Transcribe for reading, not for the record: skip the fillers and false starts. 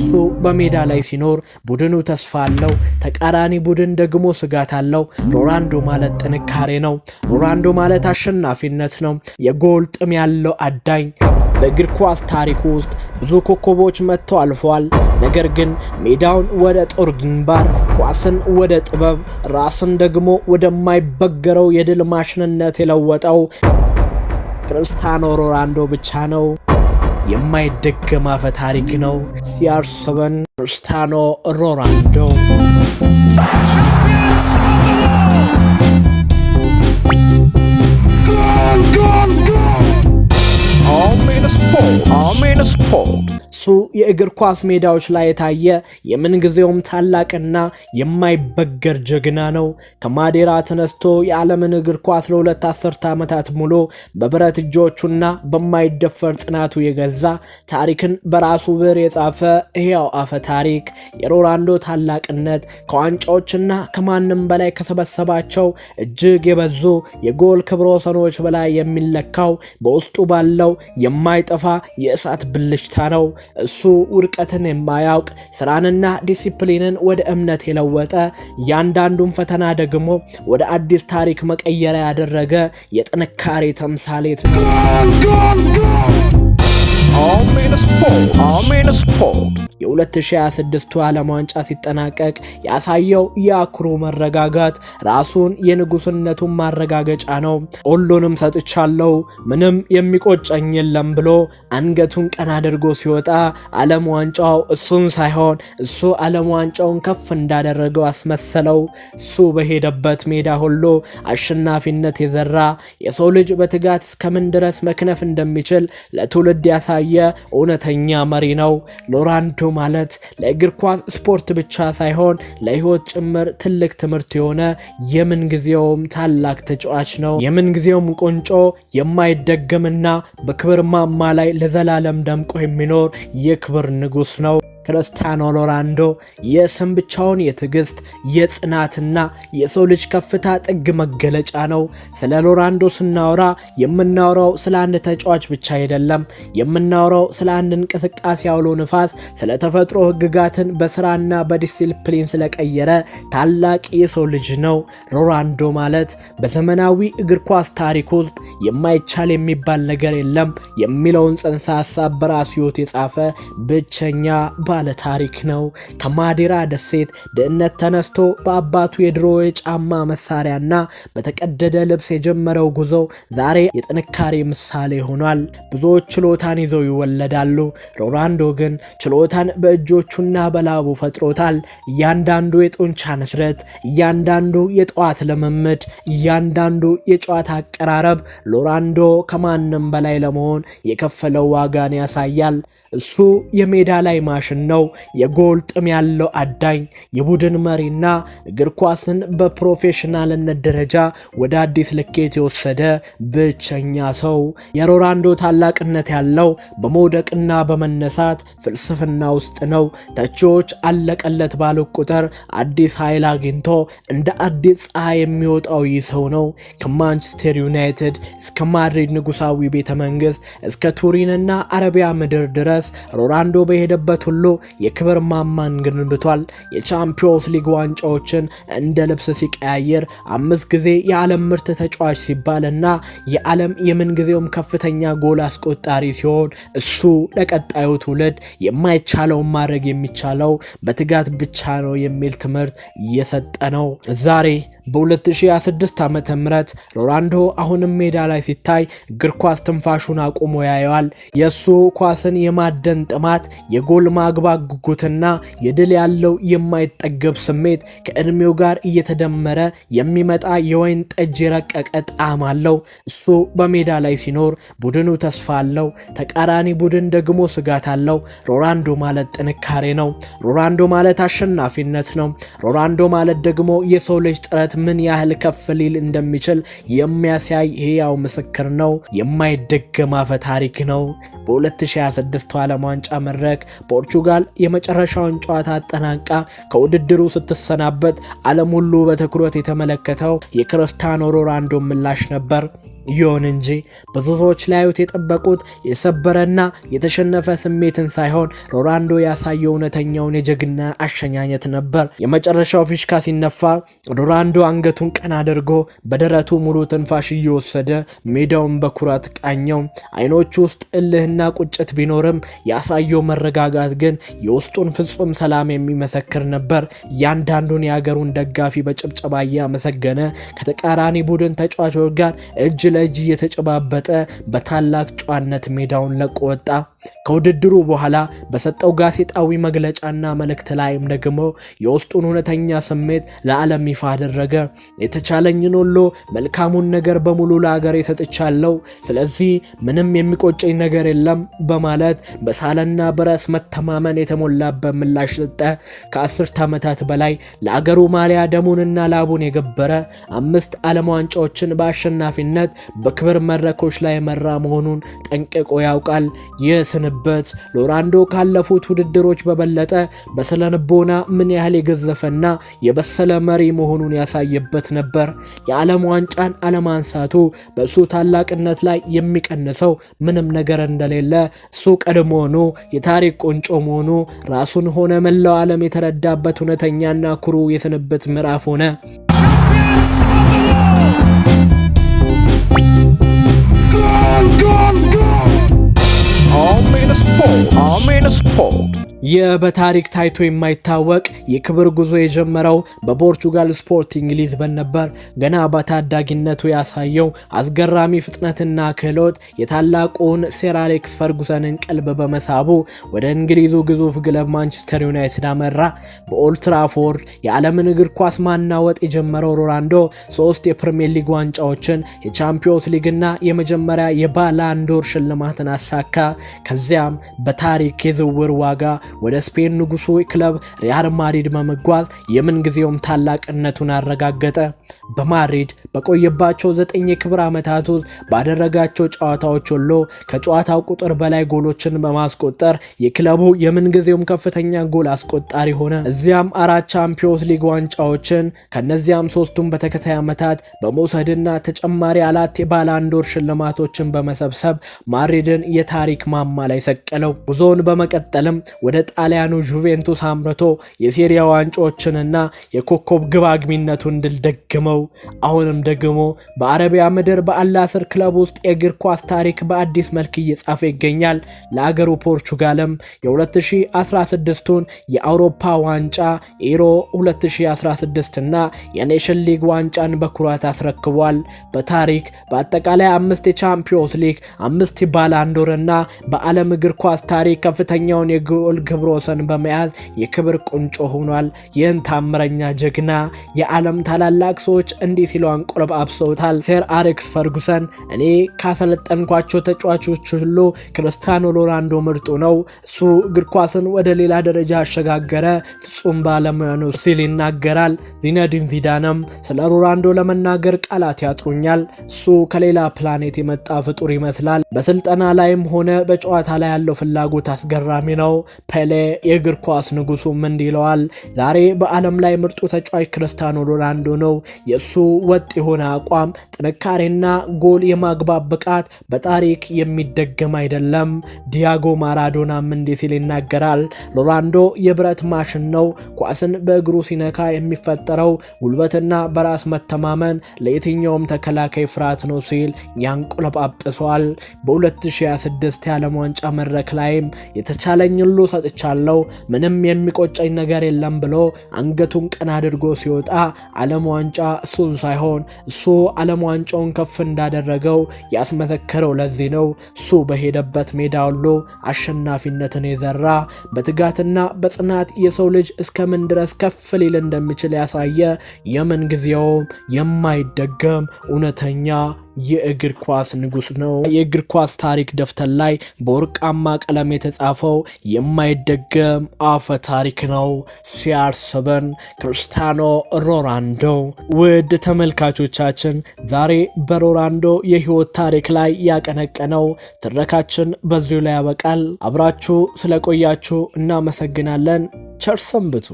እሱ በሜዳ ላይ ሲኖር ቡድኑ ተስፋ አለው፣ ተቃራኒ ቡድን ደግሞ ስጋት አለው። ሮናልዶ ማለት ጥንካሬ ነው። ሮናልዶ ማለት አሸናፊነት ነው። የጎል ጥም ያለው አዳኝ። በእግር ኳስ ታሪክ ውስጥ ብዙ ኮከቦች መጥተው አልፈዋል። ነገር ግን ሜዳውን ወደ ጦር ግንባር፣ ኳስን ወደ ጥበብ፣ ራስን ደግሞ ወደማይበገረው የድል ማሽንነት የለወጠው ክርስቲያኖ ሮናልዶ ብቻ ነው። የማይደገም አፈ ታሪክ ነው። CR7 ክርስቲያኖ ሮናልዶ። አሜን ስፖርት እሱ የእግር ኳስ ሜዳዎች ላይ የታየ የምንጊዜውም ታላቅና የማይበገር ጀግና ነው። ከማዴራ ተነስቶ የዓለምን እግር ኳስ ለሁለት አስርተ ዓመታት ሙሉ በብረት እጆቹና በማይደፈር ጽናቱ የገዛ ታሪክን በራሱ ብዕር የጻፈ ሕያው አፈ ታሪክ። የሮናልዶ ታላቅነት ከዋንጫዎችና ከማንም በላይ ከሰበሰባቸው እጅግ የበዙ የጎል ክብረ ወሰኖች በላይ የሚለካው በውስጡ ባለው የማይጠፋ የእሳት ብልጭታ ነው። እሱ ውድቀትን የማያውቅ ስራንና ዲሲፕሊንን ወደ እምነት የለወጠ ያንዳንዱን ፈተና ደግሞ ወደ አዲስ ታሪክ መቀየሪያ ያደረገ የጥንካሬ ተምሳሌት ነው። አሜን ስፖርት የ2026 ዓለም ዋንጫ ሲጠናቀቅ ያሳየው የአኩሩ መረጋጋት ራሱን የንጉስነቱን ማረጋገጫ ነው። ሁሉንም ሰጥቻለሁ፣ ምንም የሚቆጨኝ የለም ብሎ አንገቱን ቀና አድርጎ ሲወጣ ዓለም ዋንጫው እሱን ሳይሆን እሱ ዓለም ዋንጫውን ከፍ እንዳደረገው አስመሰለው። እሱ በሄደበት ሜዳ ሁሉ አሸናፊነት የዘራ የሰው ልጅ በትጋት እስከምን ድረስ መክነፍ እንደሚችል ለትውልድ ያሳየ እውነተኛ መሪ ነው። ሮናልዶ ማለት ለእግር ኳስ ስፖርት ብቻ ሳይሆን ለህይወት ጭምር ትልቅ ትምህርት የሆነ የምንጊዜውም ታላቅ ተጫዋች ነው። የምንጊዜውም ቁንጮ፣ የማይደገምና በክብር ማማ ላይ ለዘላለም ደምቆ የሚኖር የክብር ንጉስ ነው። ክርስቲያኖ ሮናልዶ የስም ብቻውን የትዕግስት የጽናትና የሰው ልጅ ከፍታ ጥግ መገለጫ ነው። ስለ ሮናልዶ ስናወራ የምናወራው ስለ አንድ ተጫዋች ብቻ አይደለም። የምናወራው ስለ አንድ እንቅስቃሴ አውሎ ንፋስ፣ ስለ ተፈጥሮ ህግጋትን በስራና በዲሲፕሊን ስለቀየረ ታላቅ የሰው ልጅ ነው። ሮናልዶ ማለት በዘመናዊ እግር ኳስ ታሪክ ውስጥ የማይቻል የሚባል ነገር የለም የሚለውን ጽንሰ ሐሳብ በራሱ ህይወት የጻፈ ብቸኛ ባለ ታሪክ ነው። ከማዴራ ደሴት ድህነት ተነስቶ በአባቱ የድሮ የጫማ መሳሪያና በተቀደደ ልብስ የጀመረው ጉዞ ዛሬ የጥንካሬ ምሳሌ ሆኗል። ብዙዎች ችሎታን ይዘው ይወለዳሉ። ሮናልዶ ግን ችሎታን በእጆቹና በላቡ ፈጥሮታል። እያንዳንዱ የጡንቻ ንፍረት፣ እያንዳንዱ የጠዋት ልምምድ፣ እያንዳንዱ የጨዋታ አቀራረብ ሮናልዶ ከማንም በላይ ለመሆን የከፈለው ዋጋን ያሳያል። እሱ የሜዳ ላይ ማሽን ነው። የጎል ጥም ያለው አዳኝ፣ የቡድን መሪና እግር ኳስን በፕሮፌሽናልነት ደረጃ ወደ አዲስ ልኬት የወሰደ ብቸኛ ሰው። የሮናልዶ ታላቅነት ያለው በመውደቅና በመነሳት ፍልስፍና ውስጥ ነው። ተቺዎች አለቀለት ባሉ ቁጥር አዲስ ኃይል አግኝቶ እንደ አዲስ ፀሐይ የሚወጣው ይህ ሰው ነው። ከማንቸስተር ዩናይትድ እስከ ማድሪድ ንጉሳዊ ቤተመንግስት እስከ ቱሪንና አረቢያ ምድር ድረስ ሮናልዶ በሄደበት ሁሉ የክብር ማማን ገንብቷል። የቻምፒዮንስ ሊግ ዋንጫዎችን እንደ ልብስ ሲቀያየር 5 ጊዜ የዓለም ምርጥ ተጫዋች ሲባልና የዓለም የምንጊዜውም ከፍተኛ ጎል አስቆጣሪ ሲሆን እሱ ለቀጣዩ ትውልድ የማይቻለውን ማድረግ የሚቻለው በትጋት ብቻ ነው የሚል ትምህርት እየሰጠ ነው። ዛሬ በ2026 ዓመተ ምህረት ሮናልዶ አሁንም ሜዳ ላይ ሲታይ እግር ኳስ ትንፋሹን አቁሞ ያየዋል። የሱ ኳስን የማደን ጥማት፣ የጎል ማግባት ጉጉትና የድል ያለው የማይጠገብ ስሜት ከእድሜው ጋር እየተደመረ የሚመጣ የወይን ጠጅ የረቀቀ ጣዕም አለው። እሱ በሜዳ ላይ ሲኖር ቡድኑ ተስፋ አለው፣ ተቃራኒ ቡድን ደግሞ ስጋት አለው። ሮናልዶ ማለት ጥንካሬ ነው። ሮናልዶ ማለት አሸናፊነት ነው። ሮናልዶ ማለት ደግሞ የሰው ልጅ ጥረት ምን ያህል ከፍ ሊል እንደሚችል የሚያሳይ ሕያው ምስክር ነው። የማይደገም አፈ ታሪክ ነው። በ2026 ዓለም ዋንጫ መድረክ ፖርቹጋል የመጨረሻውን ጨዋታ አጠናቃ ከውድድሩ ስትሰናበት ዓለም ሁሉ በትኩረት የተመለከተው የክርስቲያኖ ሮናልዶ ምላሽ ነበር። ይሁን እንጂ ብዙ ሰዎች ላዩት የጠበቁት የሰበረና የተሸነፈ ስሜትን ሳይሆን ሮናልዶ ያሳየው እውነተኛውን የጀግና አሸኛኘት ነበር። የመጨረሻው ፊሽካ ሲነፋ ሮናልዶ አንገቱን ቀና አድርጎ በደረቱ ሙሉ ትንፋሽ እየወሰደ ሜዳውን በኩራት ቃኘው። አይኖቹ ውስጥ እልህና ቁጭት ቢኖርም ያሳየው መረጋጋት ግን የውስጡን ፍጹም ሰላም የሚመሰክር ነበር። እያንዳንዱን የሀገሩን ደጋፊ በጭብጨባ እያመሰገነ ከተቃራኒ ቡድን ተጫዋቾች ጋር እጅ ለእጅ እየተጨባበጠ በታላቅ ጨዋነት ሜዳውን ለቆ ወጣ። ከውድድሩ በኋላ በሰጠው ጋዜጣዊ መግለጫና መልእክት ላይም ደግሞ የውስጡን እውነተኛ ስሜት ለዓለም ይፋ አደረገ። የተቻለኝን ሁሉ መልካሙን ነገር በሙሉ ለሀገሬ ሰጥቻለሁ፣ ስለዚህ ምንም የሚቆጨኝ ነገር የለም በማለት በሳለና በራስ መተማመን የተሞላበት ምላሽ ሰጠ። ከ10 ዓመታት በላይ ለአገሩ ማሊያ ደሙንና ላቡን የገበረ 5 ዓለም ዋንጫዎችን በአሸናፊነት በክብር መድረኮች ላይ መራ መሆኑን ጠንቅቆ ያውቃል። ይህ ስንበት ሮናልዶ ካለፉት ውድድሮች በበለጠ በስነልቦና ምን ያህል የገዘፈና የበሰለ መሪ መሆኑን ያሳየበት ነበር። የዓለም ዋንጫን አለማንሳቱ በእሱ ታላቅነት ላይ የሚቀንሰው ምንም ነገር እንደሌለ እሱ ቀድሞውኑ የታሪክ ቁንጮ መሆኑ ራሱን ሆነ መላው ዓለም የተረዳበት እውነተኛና ኩሩ የስንብት ምዕራፍ ሆነ። ስፖርት ይህ በታሪክ ታይቶ የማይታወቅ የክብር ጉዞ የጀመረው በፖርቹጋል ስፖርቲንግ ሊዝበን ነበር። ገና በታዳጊነቱ ያሳየው አስገራሚ ፍጥነትና ክህሎት የታላቁን ሰር አሌክስ ፈርጉሰንን ቀልብ በመሳቡ ወደ እንግሊዙ ግዙፍ ክለብ ማንቸስተር ዩናይትድ አመራ። በኦልድ ትራፎርድ የዓለምን እግር ኳስ ማናወጥ የጀመረው ሮናልዶ 3 የፕሪሚየር ሊግ ዋንጫዎችን፣ የቻምፒዮንስ ሊግና የመጀመሪያ የባላንዶር ሽልማትን አሳካ። ከዚያም በታሪክ የዝውውር ዋጋ ወደ ስፔን ንጉሱ ክለብ ሪያል ማድሪድ በመጓዝ የምን ጊዜውም ታላቅነቱን አረጋገጠ። በማድሪድ በቆየባቸው 9 የክብር ዓመታት ውስጥ ባደረጋቸው ጨዋታዎች ሁሉ ከጨዋታው ቁጥር በላይ ጎሎችን በማስቆጠር የክለቡ የምን ጊዜውም ከፍተኛ ጎል አስቆጣሪ ሆነ። እዚያም 4 ቻምፒዮንስ ሊግ ዋንጫዎችን ከነዚያም 3ቱን በተከታታይ ዓመታት በመውሰድና ተጨማሪ 4 የባላንዶር ሽልማቶችን በመሰብሰብ ማድሪድን የታሪክ ማማ ላይ ሰቀለው። ጉዞውን በመቀጠልም ወደ ጣሊያኑ ጁቬንቱስ አምርቶ የሴሪያ ዋንጫዎችንና የኮከብ ግብ አግቢነቱን ድል ደግመው አሁንም ደግሞ በአረቢያ ምድር በአልናስር ክለብ ውስጥ የእግር ኳስ ታሪክ በአዲስ መልክ እየጻፈ ይገኛል። ለአገሩ ፖርቹጋልም የ2016ቱን የአውሮፓ ዋንጫ ኢሮ 2016 እና የኔሽን ሊግ ዋንጫን በኩራት አስረክቧል። በታሪክ በአጠቃላይ 5 የቻምፒዮንስ ሊግ፣ 5 የባላንዶር እና በዓለም እግር ኳስ ታሪክ ከፍተኛውን የጎል ክብረ ወሰን በመያዝ የክብር ቁንጮ ሆኗል። ይህን ታምረኛ ጀግና የዓለም ታላላቅ ሰዎች እንዲህ ሲሉ አንቆለጳጵሰውታል። ሰር አሌክስ ፈርጉሰን እኔ ካሰለጠንኳቸው ተጫዋቾች ሁሉ ክርስቲያኖ ሮናልዶ ምርጡ ነው። እሱ እግር ኳስን ወደ ሌላ ደረጃ አሸጋገረ፣ ፍጹም ባለሙያ ነው ሲል ይናገራል። ዚነዲን ዚዳንም ስለ ሮናልዶ ለመናገር ቃላት ያጥሩኛል። እሱ ከሌላ ፕላኔት የመጣ ፍጡር ይመስላል። በስልጠና ላይም ሆነ በጨዋታ ላይ ያለው ፍላጎት አስገራሚ ነው። ፔሌ የእግር ኳስ ንጉሱም እንዲህ ይለዋል፣ ዛሬ በዓለም ላይ ምርጡ ተጫዋች ክርስቲያኖ ሮናልዶ ነው። የእሱ ወጥ የሆነ አቋም፣ ጥንካሬና ጎል የማግባት ብቃት በታሪክ የሚደገም አይደለም። ዲያጎ ማራዶናም እንዲህ ሲል ይናገራል፣ ሮናልዶ የብረት ማሽን ነው። ኳስን በእግሩ ሲነካ የሚፈጠረው ጉልበትና በራስ መተማመን ለየትኛውም ተከላካይ ፍርሃት ነው ሲል ያንቆለጳጵሷል። በ2026 የዓለም ዋንጫ መድረክ ላይም የተቻለኝ ሁሉ ሰጥቻለሁ፣ ምንም የሚቆጨኝ ነገር የለም ብሎ አንገቱን ቀና አድርጎ ሲወጣ ዓለም ዋንጫ እሱን ሳይሆን እሱ ዓለም ዋንጫውን ከፍ እንዳደረገው ያስመሰከረው ለዚህ ነው። እሱ በሄደበት ሜዳ ሁሉ አሸናፊነትን የዘራ በትጋትና በጽናት የሰው ልጅ እስከምን ድረስ ከፍ ሊል እንደሚችል ያሳየ የምን ጊዜውም የማይደገም እውነተኛ የእግር ኳስ ንጉስ ነው። የእግር ኳስ ታሪክ ደፍተር ላይ በወርቃማ ቀለም የተጻፈው የማይደገም አፈ ታሪክ ነው። CR7 ክርስቲያኖ ሮናልዶ። ውድ ተመልካቾቻችን ዛሬ በሮናልዶ የህይወት ታሪክ ላይ ያቀነቀነው ትረካችን በዚሁ ላይ ያበቃል። አብራችሁ ስለቆያችሁ እናመሰግናለን። ቸር ሰንብቱ።